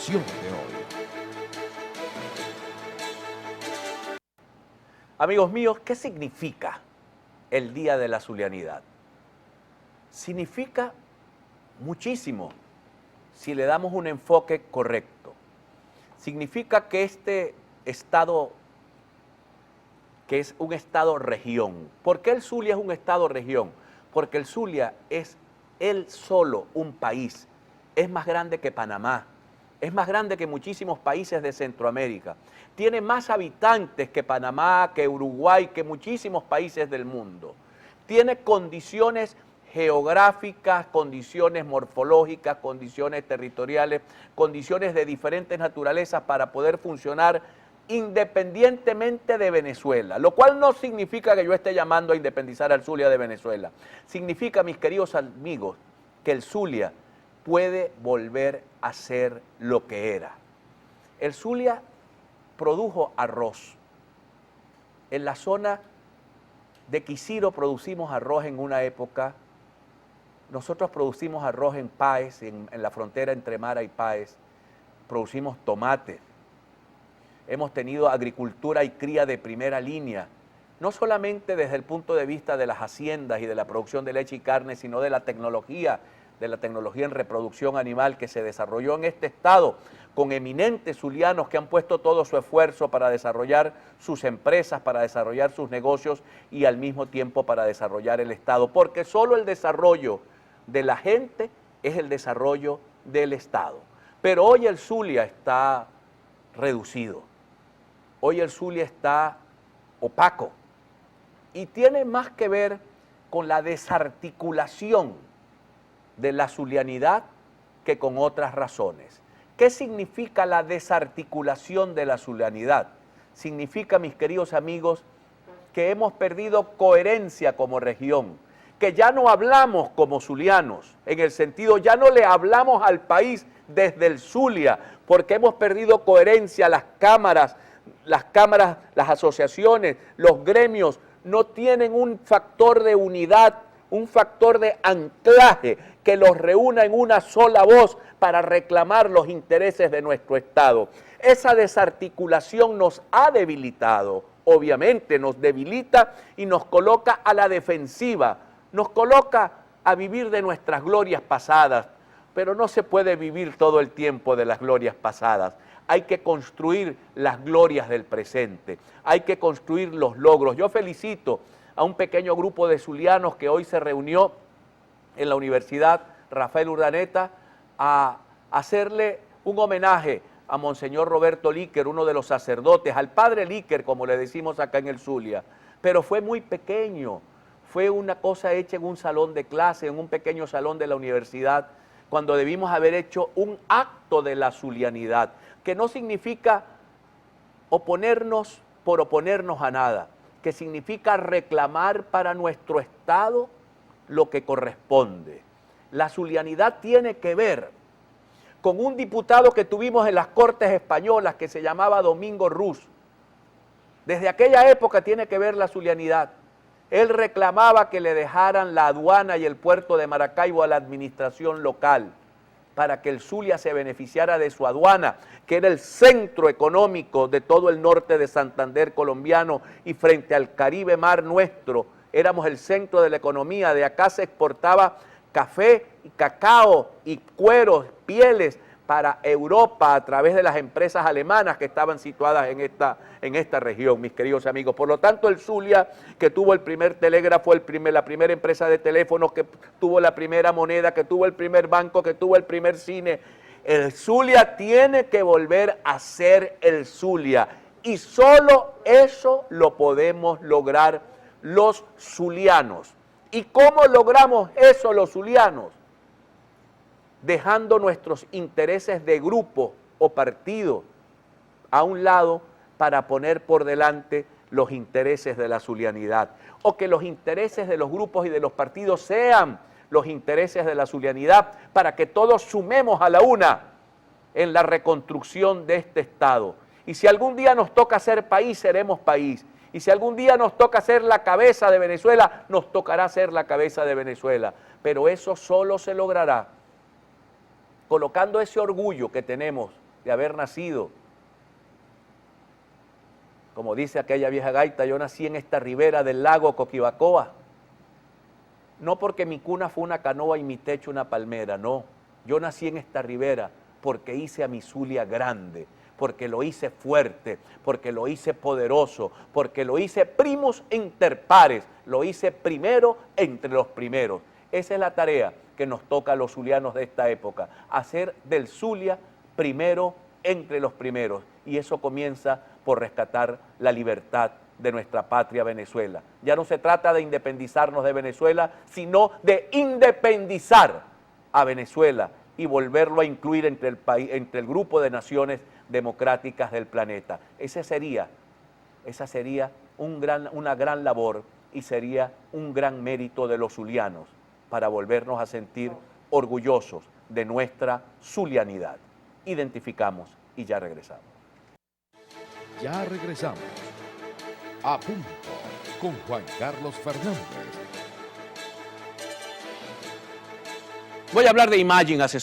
edición de hoy. Amigos míos, ¿qué significa el Día de la Zulianidad? Significa muchísimo si le damos un enfoque correcto. Significa que este estado, que es un estado-región. ¿Por qué el Zulia es un estado-región? Porque el Zulia es él solo un país. Es más grande que Panamá. Es más grande que muchísimos países de Centroamérica. Tiene más habitantes que Panamá, que Uruguay, que muchísimos países del mundo. Tiene condiciones geográficas, condiciones morfológicas, condiciones territoriales, condiciones de diferentes naturalezas para poder funcionar independientemente de Venezuela, lo cual no significa que yo esté llamando a independizar al Zulia de Venezuela. Significa, mis queridos amigos, que el Zulia puede volver a ser lo que era. El Zulia produjo arroz. En la zona de Quisiro producimos arroz en una época. Nosotros producimos arroz en Páez, en la frontera entre Mara y Páez. Producimos tomate. Hemos tenido agricultura y cría de primera línea, no solamente desde el punto de vista de las haciendas y de la producción de leche y carne, sino de la tecnología en reproducción animal que se desarrolló en este estado, con eminentes zulianos que han puesto todo su esfuerzo para desarrollar sus empresas, para desarrollar sus negocios y al mismo tiempo para desarrollar el estado, porque solo el desarrollo de la gente es el desarrollo del estado. Pero hoy el Zulia está reducido, hoy el Zulia está opaco y tiene más que ver con la desarticulación de la zulianidad que con otras razones. ¿Qué significa la desarticulación de la zulianidad? Significa, mis queridos amigos, que hemos perdido coherencia como región, que ya no hablamos como zulianos, en el sentido, ya no le hablamos al país desde el Zulia, porque hemos perdido coherencia, las cámaras, las asociaciones, los gremios, no tienen un factor de unidad, un factor de anclaje que los reúna en una sola voz para reclamar los intereses de nuestro Estado. Esa desarticulación nos ha debilitado, obviamente nos debilita y nos coloca a la defensiva, nos coloca a vivir de nuestras glorias pasadas, pero no se puede vivir todo el tiempo de las glorias pasadas. Hay que construir las glorias del presente, hay que construir los logros. Yo felicito a un pequeño grupo de zulianos que hoy se reunió en la Universidad Rafael Urdaneta a hacerle un homenaje a Monseñor Roberto Líquer, uno de los sacerdotes, al padre Líquer, como le decimos acá en el Zulia, pero fue muy pequeño, fue una cosa hecha en un salón de clase, en un pequeño salón de la universidad, cuando debimos haber hecho un acto de la zulianidad, que no significa oponernos por oponernos a nada, que significa reclamar para nuestro Estado lo que corresponde. La zulianidad tiene que ver con un diputado que tuvimos en las Cortes Españolas que se llamaba Domingo Ruz. Desde aquella época tiene que ver la zulianidad. Él reclamaba que le dejaran la aduana y el puerto de Maracaibo a la administración local para que el Zulia se beneficiara de su aduana, que era el centro económico de todo el norte de Santander colombiano y frente al Caribe mar nuestro, éramos el centro de la economía. De acá se exportaba café, y cacao y cueros, pieles para Europa a través de las empresas alemanas que estaban situadas en esta región, mis queridos amigos. Por lo tanto, el Zulia, que tuvo el primer telégrafo, la primera empresa de teléfonos, que tuvo la primera moneda, que tuvo el primer banco, que tuvo el primer cine, el Zulia tiene que volver a ser el Zulia. Y solo eso lo podemos lograr los zulianos. ¿Y cómo logramos eso los zulianos? Dejando nuestros intereses de grupo o partido a un lado para poner por delante los intereses de la zulianidad, o que los intereses de los grupos y de los partidos sean los intereses de la zulianidad, para que todos sumemos a la una en la reconstrucción de este Estado. Y si algún día nos toca ser país, seremos país. Y si algún día nos toca ser la cabeza de Venezuela, nos tocará ser la cabeza de Venezuela. Pero eso solo se logrará colocando ese orgullo que tenemos de haber nacido. Como dice aquella vieja gaita, yo nací en esta ribera del lago Coquibacoa. No porque mi cuna fue una canoa y mi techo una palmera, no. Yo nací en esta ribera porque hice a mi Zulia grande, porque lo hice fuerte, porque lo hice poderoso, porque lo hice primus inter pares, lo hice primero entre los primeros. Esa es la tarea que nos toca a los zulianos de esta época, hacer del Zulia primero entre los primeros. Y eso comienza por rescatar la libertad de nuestra patria Venezuela. Ya no se trata de independizarnos de Venezuela, sino de independizar a Venezuela y volverlo a incluir entre el país, entre el grupo de naciones democráticas del planeta. Esa sería una gran labor y sería un gran mérito de los zulianos para volvernos a sentir orgullosos de nuestra zulianidad. Identificamos y ya regresamos. Ya regresamos. A punto con Juan Carlos Fernández. Voy a hablar de Imagine, asesor